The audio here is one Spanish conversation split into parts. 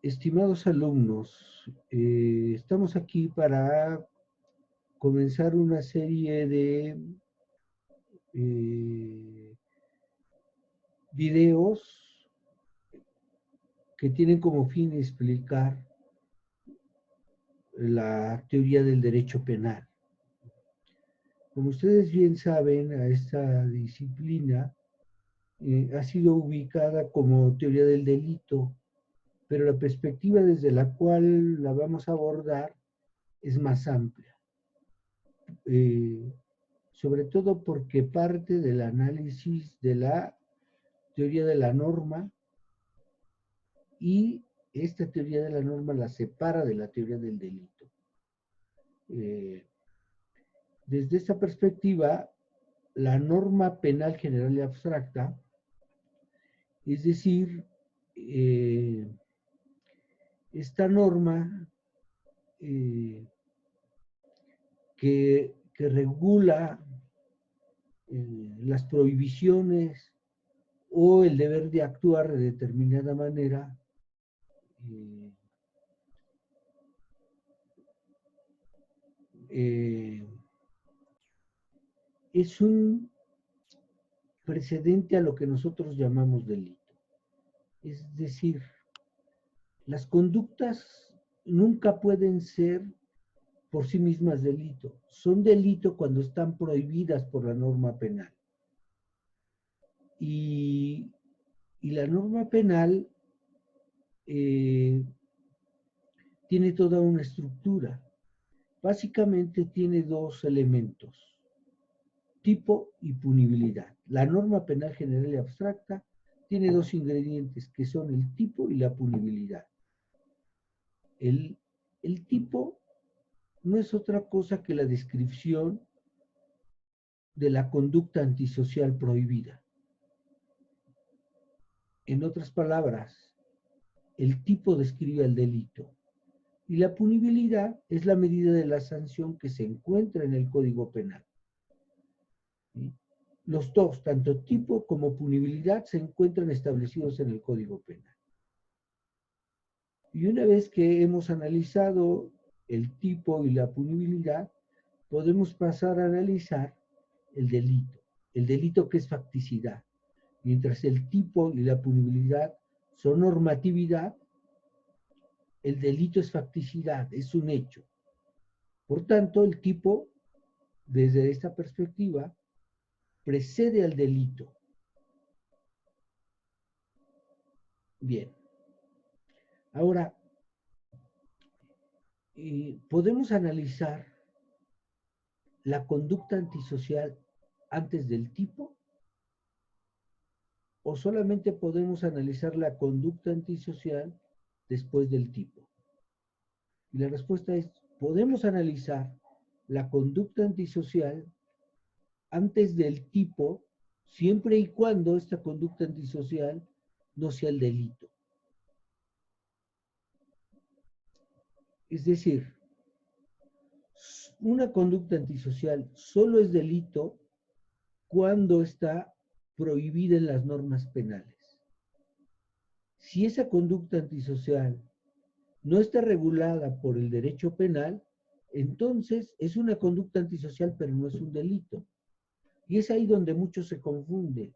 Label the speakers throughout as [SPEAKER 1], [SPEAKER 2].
[SPEAKER 1] Estimados alumnos, estamos aquí para comenzar una serie de eh, videos que tienen como fin explicar la teoría del derecho penal. Como ustedes bien saben, a esta disciplina ha sido ubicada como teoría del delito, pero la perspectiva desde la cual la vamos a abordar es más amplia. Sobre todo porque parte del análisis de la teoría de la norma y esta teoría de la norma la separa de la teoría del delito. Eh, Desde esta perspectiva, la norma penal general y abstracta, es decir, esta norma que regula las prohibiciones o el deber de actuar de determinada manera, eh, eh, es un precedente a lo que nosotros llamamos delito. Es decir, las conductas nunca pueden ser por sí mismas delito. Son delito cuando están prohibidas por la norma penal. Y, y la norma penal eh, tiene toda una estructura. Básicamente tiene dos elementos: tipo y punibilidad. La norma penal general y abstracta tiene dos ingredientes que son el tipo y la punibilidad. El, el tipo no es otra cosa que la descripción de la conducta antisocial prohibida. En otras palabras, el tipo describe el delito y la punibilidad es la medida de la sanción que se encuentra en el Código Penal. ¿Sí? Los dos, tanto tipo como punibilidad, se encuentran establecidos en el Código Penal. Y una vez que hemos analizado el tipo y la punibilidad, podemos pasar a analizar el delito que es facticidad. Mientras el tipo y la punibilidad son normatividad, el delito es facticidad, es un hecho. Por tanto, el tipo, desde esta perspectiva, precede al delito. Bien. Ahora, podemos analizar la conducta antisocial antes del tipo, o solamente podemos analizar la conducta antisocial después del tipo. Y la respuesta es: podemos analizar la conducta antisocial antes del tipo, siempre y cuando esta conducta antisocial no sea el delito. Es decir, una conducta antisocial solo es delito cuando está prohibida en las normas penales. Si esa conducta antisocial no está regulada por el derecho penal, entonces es una conducta antisocial, pero no es un delito. Y es ahí donde muchos se confunden.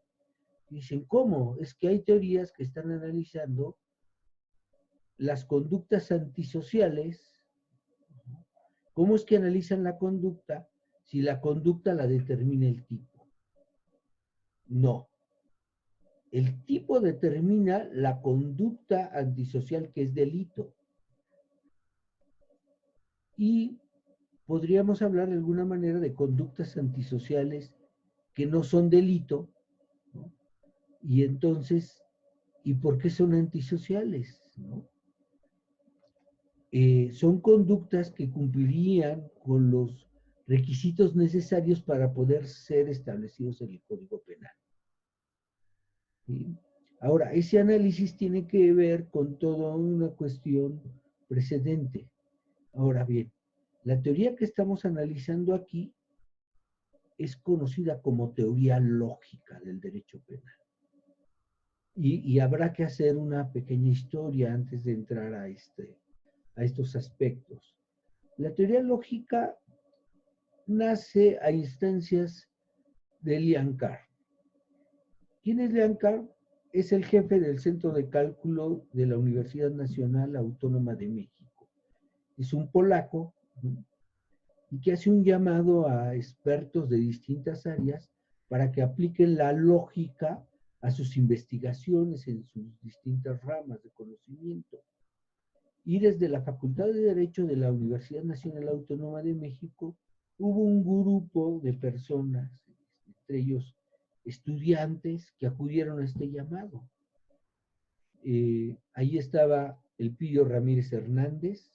[SPEAKER 1] Dicen, ¿cómo? Es que hay teorías que están analizando las conductas antisociales. ¿Cómo es que analizan la conducta si la conducta la determina el tipo? No. El tipo determina la conducta antisocial que es delito. Y podríamos hablar de alguna manera de conductas antisociales que no son delito, ¿no? Y entonces, ¿y por qué son antisociales? ¿No? Son conductas que cumplirían con los requisitos necesarios para poder ser establecidos en el Código Penal. ¿Sí? Ahora, ese análisis tiene que ver con toda una cuestión precedente. Ahora bien, la teoría que estamos analizando aquí es conocida como teoría lógica del derecho penal. Y habrá que hacer una pequeña historia antes de entrar a estos aspectos. La teoría lógica nace a instancias de Lian Carr. ¿Quién es Lian Carr? Es el jefe del Centro de Cálculo de la Universidad Nacional Autónoma de México. Es un polaco, ¿no?, y que hace un llamado a expertos de distintas áreas para que apliquen la lógica a sus investigaciones en sus distintas ramas de conocimiento. Y desde la Facultad de Derecho de la Universidad Nacional Autónoma de México hubo un grupo de personas, entre ellos estudiantes, que acudieron a este llamado. Ahí estaba Elpidio Ramírez Hernández,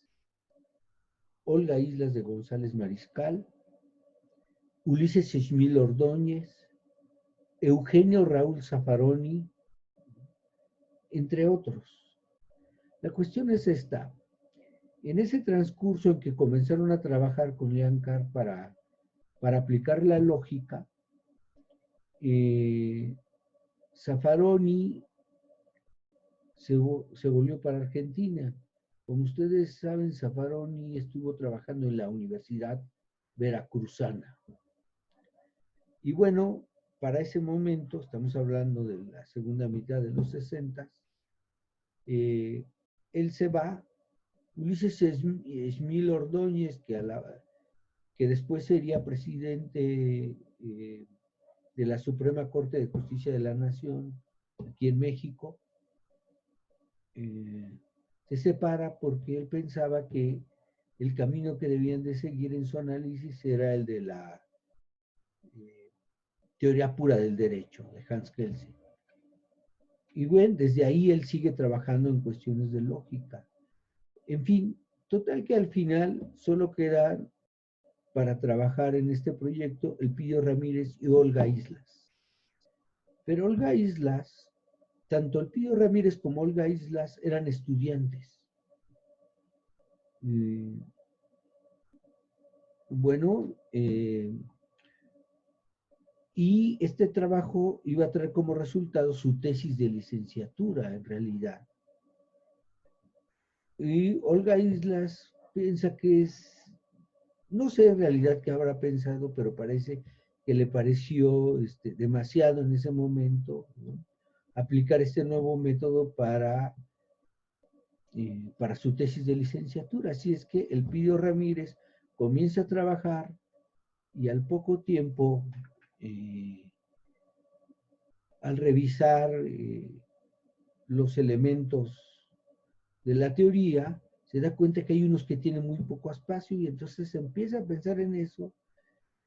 [SPEAKER 1] Olga Islas de González Mariscal, Ulises Schmil Ordóñez, Eugenio Raúl Zaffaroni, entre otros. La cuestión es esta. En ese transcurso en que comenzaron a trabajar con Lian Carr para aplicar la lógica, Zaffaroni se volvió para Argentina. Como ustedes saben, Zaffaroni estuvo trabajando en la Universidad Veracruzana. Y bueno, para ese momento, estamos hablando de la segunda mitad de los 60, él se va. Ulises Schmil Ordóñez, que después sería presidente de la Suprema Corte de Justicia de la Nación, aquí en México, se separa porque él pensaba que el camino que debían de seguir en su análisis era el de la teoría pura del derecho, de Hans Kelsen. Y bueno, desde ahí él sigue trabajando en cuestiones de lógica. En fin, total que al final solo quedan para trabajar en este proyecto Elpidio Ramírez y Olga Islas. Pero Olga Islas, tanto Elpidio Ramírez como Olga Islas eran estudiantes. Bueno, y este trabajo iba a traer como resultado su tesis de licenciatura, en realidad. Y Olga Islas piensa que no sé en realidad qué habrá pensado, pero parece que le pareció demasiado en ese momento, ¿no?, aplicar este nuevo método para su tesis de licenciatura. Así es que Elpidio Ramírez comienza a trabajar y al poco tiempo, al revisar los elementos de la teoría, se da cuenta que hay unos que tienen muy poco espacio y entonces empieza a pensar en eso.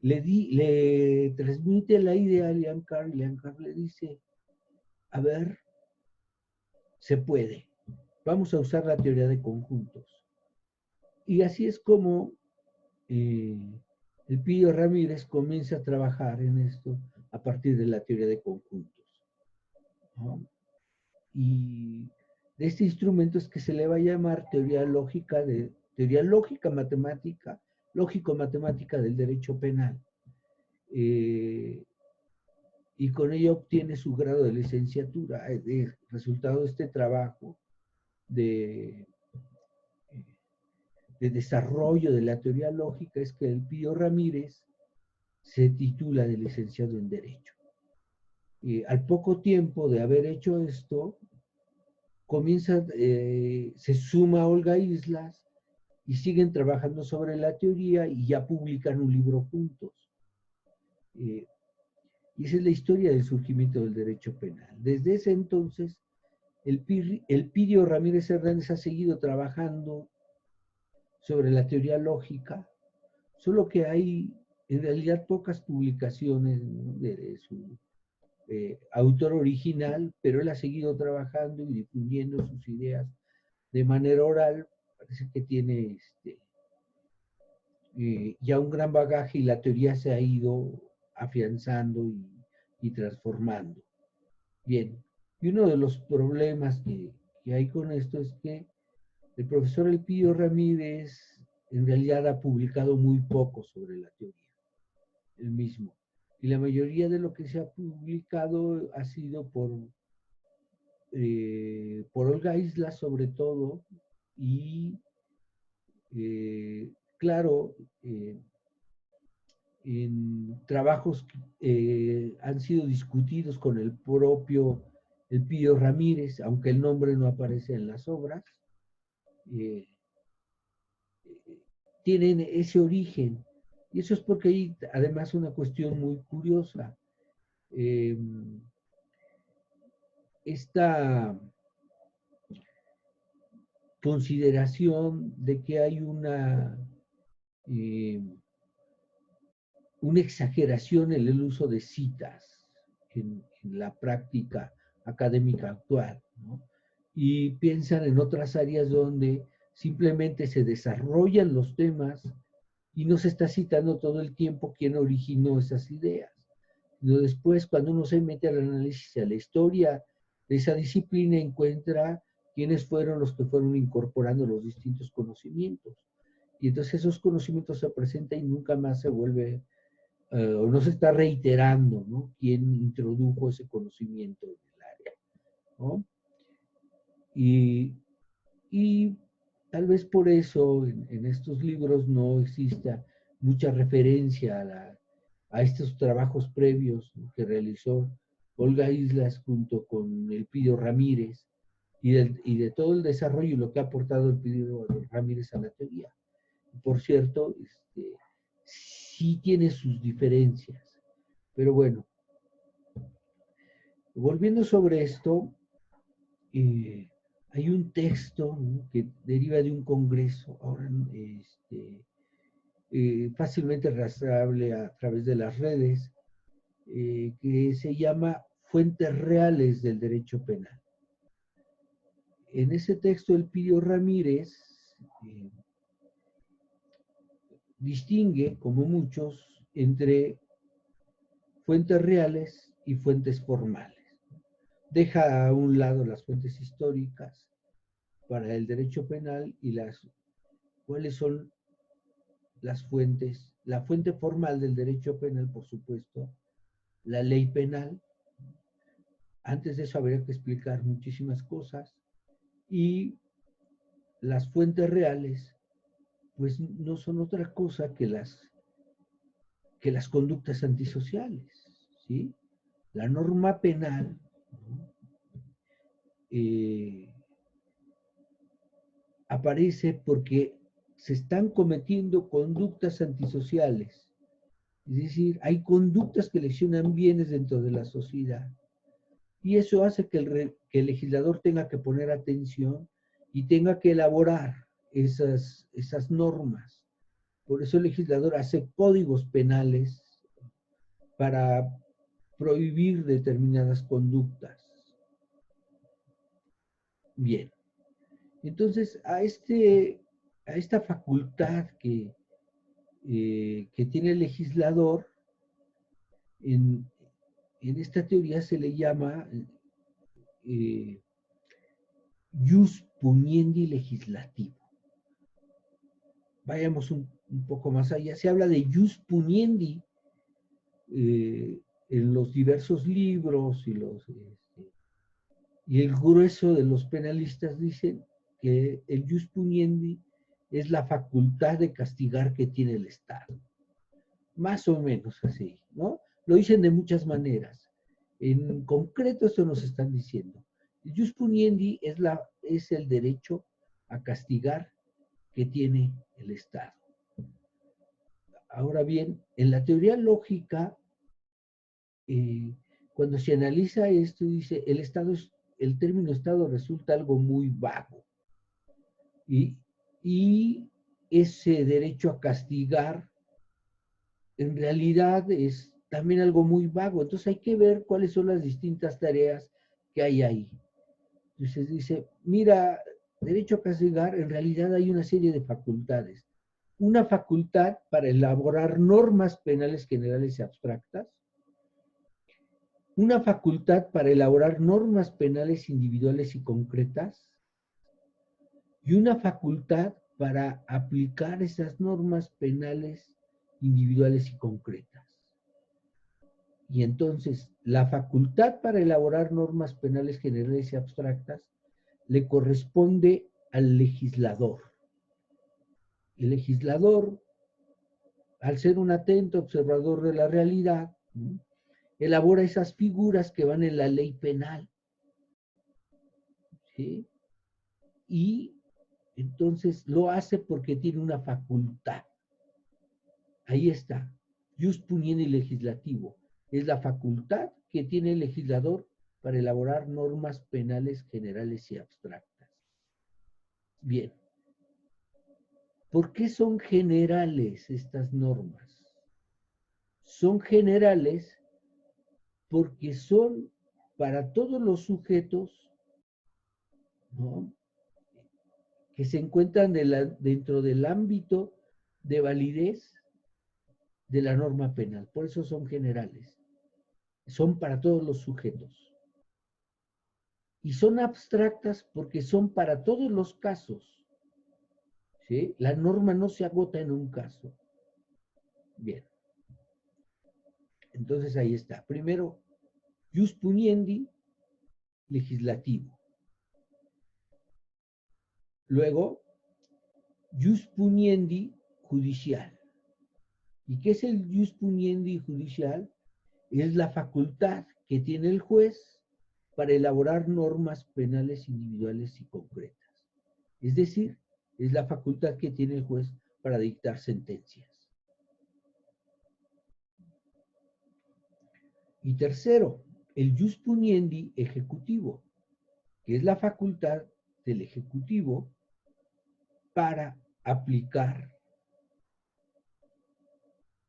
[SPEAKER 1] Le transmite la idea a Lian Carr y Lian Carr le dice, a ver, se puede, vamos a usar la teoría de conjuntos. Y así es como Elpidio Ramírez comienza a trabajar en esto a partir de la teoría de conjuntos, ¿no? Y de este instrumento es que se le va a llamar teoría lógica matemática, lógico-matemática del derecho penal. Y con ello obtiene su grado de licenciatura. El resultado de este trabajo de desarrollo de la teoría lógica es que Elpidio Ramírez se titula de licenciado en Derecho. Y al poco tiempo de haber hecho esto, se suma Olga Islas y siguen trabajando sobre la teoría y ya publican un libro juntos. Y esa es la historia del surgimiento del derecho penal. Desde ese entonces, Elpidio Ramírez Hernández ha seguido trabajando sobre la teoría lógica, solo que hay en realidad pocas publicaciones, ¿no?, de su autor original, pero él ha seguido trabajando y difundiendo sus ideas de manera oral. Parece que tiene ya un gran bagaje y la teoría se ha ido afianzando y transformando. Bien, y uno de los problemas que hay con esto es que el profesor Elpidio Ramírez en realidad ha publicado muy poco sobre la teoría, el mismo. Y la mayoría de lo que se ha publicado ha sido por por Olga Islas sobre todo, y claro, en trabajos que han sido discutidos con el propio Elpidio Ramírez, aunque el nombre no aparece en las obras, eh, tienen ese origen. Y eso es porque hay además una cuestión muy curiosa. Eh, esta consideración de que hay eh, una exageración en el uso de citas en la práctica académica actual, ¿no? Y piensan en otras áreas donde simplemente se desarrollan los temas y no se está citando todo el tiempo quién originó esas ideas. Pero después, cuando uno se mete al análisis, a la historia de esa disciplina, encuentra quiénes fueron los que fueron incorporando los distintos conocimientos. Y entonces esos conocimientos se presentan y nunca más se vuelve, o no se está reiterando, ¿no? Quién introdujo ese conocimiento en el área, ¿no? Y tal vez por eso en estos libros no exista mucha referencia a estos trabajos previos, ¿no?, que realizó Olga Islas junto con Elpidio Ramírez y de todo el desarrollo y lo que ha aportado Elpidio Ramírez a la teoría. Por cierto, sí tiene sus diferencias, pero bueno, volviendo sobre esto, eh, hay un texto, ¿no?, que deriva de un congreso, ahora fácilmente rastreable a través de las redes, que se llama Fuentes Reales del Derecho Penal. En ese texto, Elpidio Ramírez eh, distingue, como muchos, entre fuentes reales y fuentes formales. Deja a un lado las fuentes históricas para el derecho penal y cuáles son las fuentes. La fuente formal del derecho penal, por supuesto, la ley penal. Antes de eso habría que explicar muchísimas cosas. Y las fuentes reales, pues no son otra cosa que las conductas antisociales, ¿sí? La norma penal, ¿no?, eh, aparece porque se están cometiendo conductas antisociales. Es decir, hay conductas que lesionan bienes dentro de la sociedad. Y eso hace que el legislador tenga que poner atención y tenga que elaborar esas normas. Por eso el legislador hace códigos penales para prohibir determinadas conductas. Bien, entonces a esta facultad que tiene el legislador, en, en esta teoría se le llama jus puniendi legislativo. Vayamos un poco más allá. Se habla de jus puniendi en los diversos libros y el grueso de los penalistas dicen que el jus puniendi es la facultad de castigar que tiene el Estado. Más o menos así, ¿no? Lo dicen de muchas maneras. En concreto, eso nos están diciendo. El jus puniendi es el derecho a castigar que tiene el Estado. Ahora bien, en la teoría lógica, cuando se analiza esto, dice, el término Estado resulta algo muy vago. Y ese derecho a castigar, en realidad, es también algo muy vago. Entonces hay que ver cuáles son las distintas tareas que hay ahí. Entonces dice, mira, derecho a castigar, en realidad hay una serie de facultades. Una facultad para elaborar normas penales generales y abstractas, una facultad para elaborar normas penales individuales y concretas, y una facultad para aplicar esas normas penales individuales y concretas. Y entonces, la facultad para elaborar normas penales generales y abstractas le corresponde al legislador. El legislador, al ser un atento observador de la realidad, ¿no?, elabora esas figuras que van en la ley penal, ¿sí? Y entonces lo hace porque tiene una facultad. Ahí está, jus puniendi legislativo. Es la facultad que tiene el legislador para elaborar normas penales generales y abstractas. Bien, ¿por qué son generales estas normas? Son generales porque son para todos los sujetos, ¿no?, que se encuentran dentro del ámbito de validez de la norma penal. Por eso son generales. Son para todos los sujetos. Y son abstractas porque son para todos los casos, ¿sí? La norma no se agota en un caso. Bien. Entonces ahí está. Primero, jus puniendi legislativo. Luego, jus puniendi judicial. ¿Y qué es el jus puniendi judicial? Es la facultad que tiene el juez para elaborar normas penales individuales y concretas. Es decir, es la facultad que tiene el juez para dictar sentencias. Y tercero, el jus puniendi ejecutivo, que es la facultad del ejecutivo para aplicar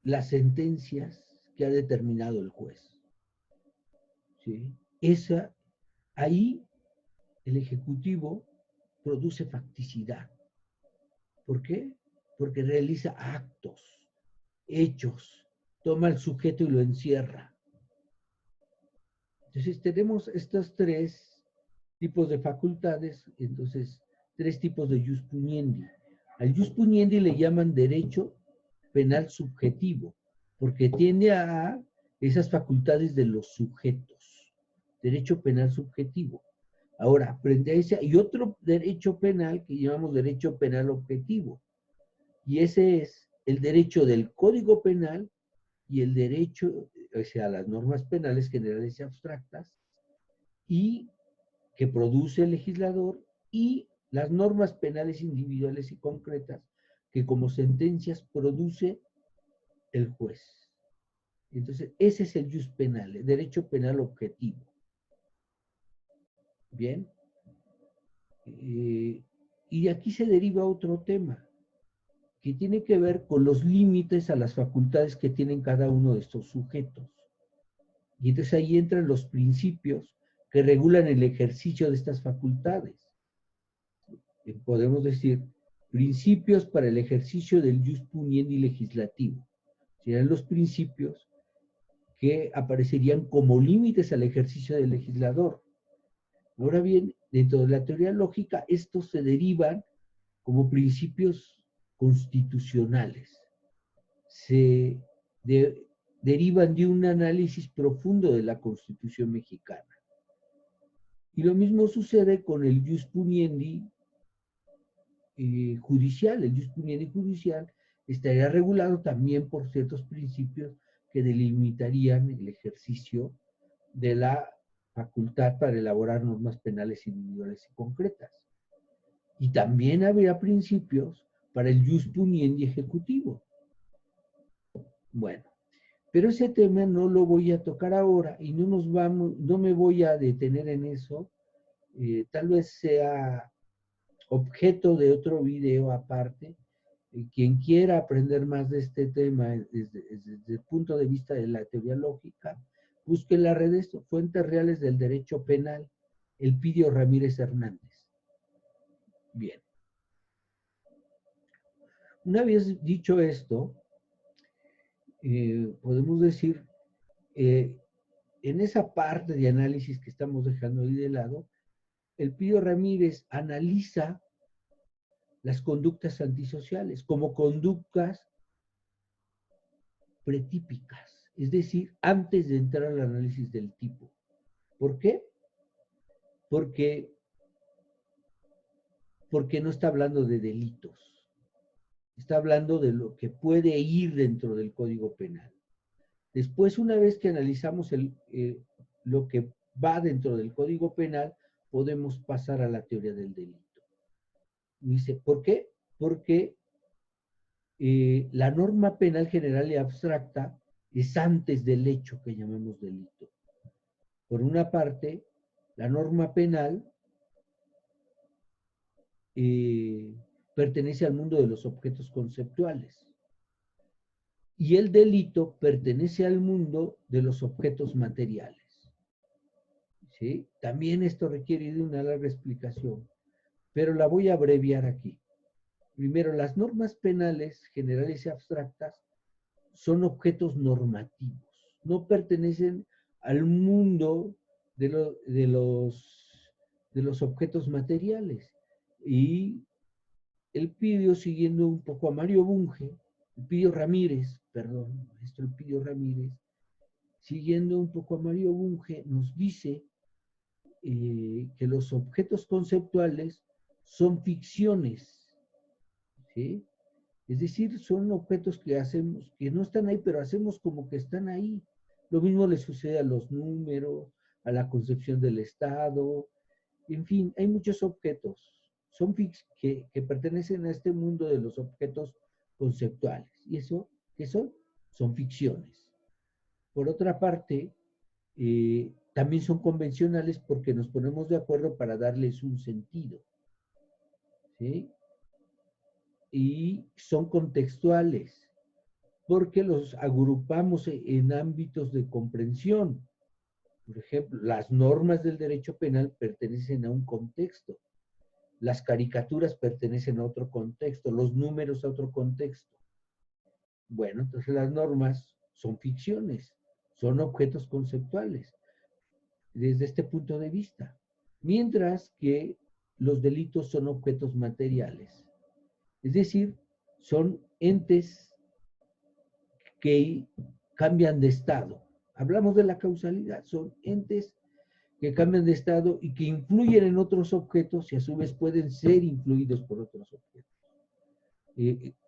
[SPEAKER 1] las sentencias que ha determinado el juez. ¿Sí? Ahí el ejecutivo produce facticidad. ¿Por qué? Porque realiza actos, hechos, toma al sujeto y lo encierra. Entonces tenemos estos tres tipos de facultades, entonces tres tipos de jus puniendi. Al jus puniendi le llaman derecho penal subjetivo, porque tiende a esas facultades de los sujetos. Derecho penal subjetivo. Ahora, frente a ese hay otro derecho penal que llamamos derecho penal objetivo. Y ese es el derecho del Código Penal y el derecho, o sea, las normas penales generales y abstractas, y que produce el legislador, y las normas penales individuales y concretas que como sentencias produce el juez. Entonces, ese es el jus penal, el derecho penal objetivo. Bien. Y de aquí se deriva otro tema, que tiene que ver con los límites a las facultades que tienen cada uno de estos sujetos. Y entonces ahí entran los principios que regulan el ejercicio de estas facultades. Podemos decir, principios para el ejercicio del jus puniendi legislativo. Serán los principios que aparecerían como límites al ejercicio del legislador. Ahora bien, dentro de la teoría lógica, estos se derivan como principios constitucionales. Se derivan de un análisis profundo de la Constitución mexicana. Y lo mismo sucede con el jus puniendi judicial. El jus puniendi judicial estaría regulado también por ciertos principios que delimitarían el ejercicio de la facultad para elaborar normas penales individuales y concretas. Y también habría principios para el jus puniendi ejecutivo. Bueno, pero ese tema no lo voy a tocar ahora y no me voy a detener en eso. Tal vez sea objeto de otro video aparte. Quien quiera aprender más de este tema desde el punto de vista de la teoría lógica, busque en las redes Fuentes Reales del Derecho Penal, Elpidio Ramírez Hernández. Bien. Una vez dicho esto, podemos decir, en esa parte de análisis que estamos dejando ahí de lado, Elpidio Ramírez analiza las conductas antisociales como conductas pretípicas. es decir, antes de entrar al análisis del tipo. ¿Por qué? Porque no está hablando de delitos, está hablando de lo que puede ir dentro del Código Penal. Después, una vez que analizamos lo que va dentro del Código Penal, podemos pasar a la teoría del delito. Dice, ¿por qué? Porque la norma penal general y abstracta es antes del hecho que llamamos delito. Por una parte, la norma penal pertenece al mundo de los objetos conceptuales y el delito pertenece al mundo de los objetos materiales. ¿Sí? También esto requiere de una larga explicación, pero la voy a abreviar aquí. Primero, las normas penales generales y abstractas son objetos normativos, no pertenecen al mundo de los objetos materiales. Y Elpidio, siguiendo un poco a Mario Bunge, Elpidio Ramírez, perdón, maestro Elpidio Ramírez, siguiendo un poco a Mario Bunge, nos dice que los objetos conceptuales son ficciones, ¿sí? Es decir, son objetos que hacemos, que no están ahí, pero hacemos como que están ahí. Lo mismo le sucede a los números, a la concepción del Estado, en fin, hay muchos objetos que pertenecen a este mundo de los objetos conceptuales. ¿Y eso qué son? Son ficciones. Por otra parte, también son convencionales porque nos ponemos de acuerdo para darles un sentido. ¿Sí? Y son contextuales porque los agrupamos en ámbitos de comprensión. Por ejemplo, las normas del derecho penal pertenecen a un contexto, las caricaturas pertenecen a otro contexto, los números a otro contexto. Bueno, entonces las normas son ficciones, son objetos conceptuales desde este punto de vista, mientras que los delitos son objetos materiales, es decir, son entes que cambian de estado. Hablamos de la causalidad, son entes que cambian de estado y que influyen en otros objetos y a su vez pueden ser influidos por otros objetos.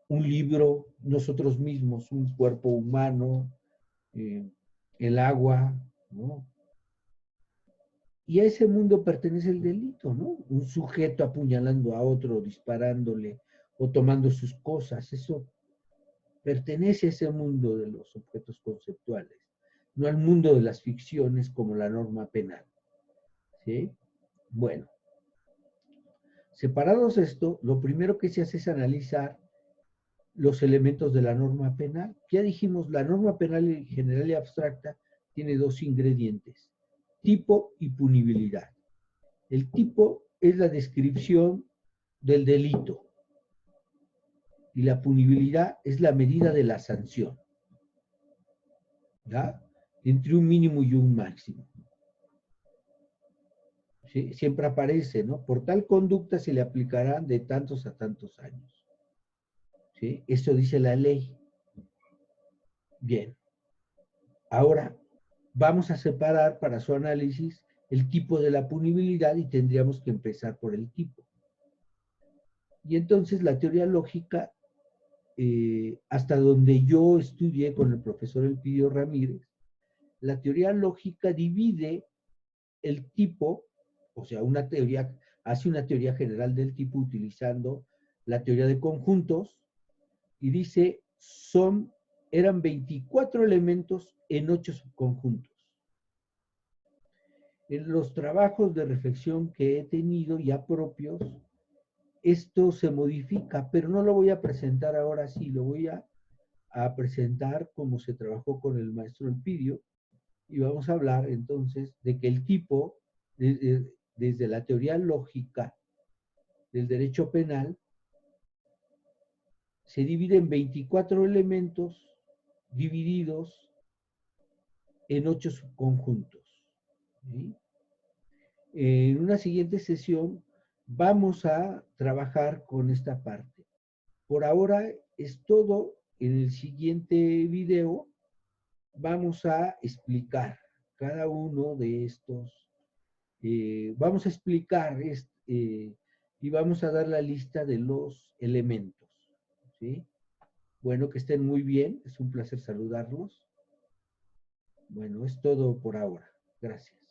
[SPEAKER 1] Un libro, nosotros mismos, un cuerpo humano, el agua, ¿no? Y a ese mundo pertenece el delito, ¿no? Un sujeto apuñalando a otro, disparándole o tomando sus cosas, eso pertenece a ese mundo de los objetos conceptuales, no al mundo de las ficciones como la norma penal. ¿Sí? Bueno, separados esto, lo primero que se hace es analizar los elementos de la norma penal. Ya dijimos, la norma penal general y abstracta tiene dos ingredientes, tipo y punibilidad. El tipo es la descripción del delito y la punibilidad es la medida de la sanción, ¿ya? Entre un mínimo y un máximo. ¿Sí? Siempre aparece, ¿no? Por tal conducta se le aplicarán de tantos a tantos años. ¿Sí? Eso dice la ley. Bien. Ahora, vamos a separar para su análisis el tipo de la punibilidad y tendríamos que empezar por el tipo. Y entonces la teoría lógica, hasta donde yo estudié con el profesor Elpidio Ramírez, la teoría lógica divide el tipo, o sea, hace una teoría general del tipo utilizando la teoría de conjuntos y dice, eran 24 elementos en 8 subconjuntos. En los trabajos de reflexión que he tenido ya propios, esto se modifica, pero no lo voy a presentar ahora sí, lo voy a presentar como se trabajó con el maestro Elpidio, y vamos a hablar entonces de que el tipo, desde la teoría lógica del derecho penal, se divide en 24 elementos divididos en 8 subconjuntos. ¿Sí? En una siguiente sesión vamos a trabajar con esta parte. Por ahora es todo. En el siguiente video vamos a explicar cada uno de estos, vamos a explicar y vamos a dar la lista de los elementos, ¿sí? Bueno, que estén muy bien, es un placer saludarlos. Bueno, es todo por ahora. Gracias.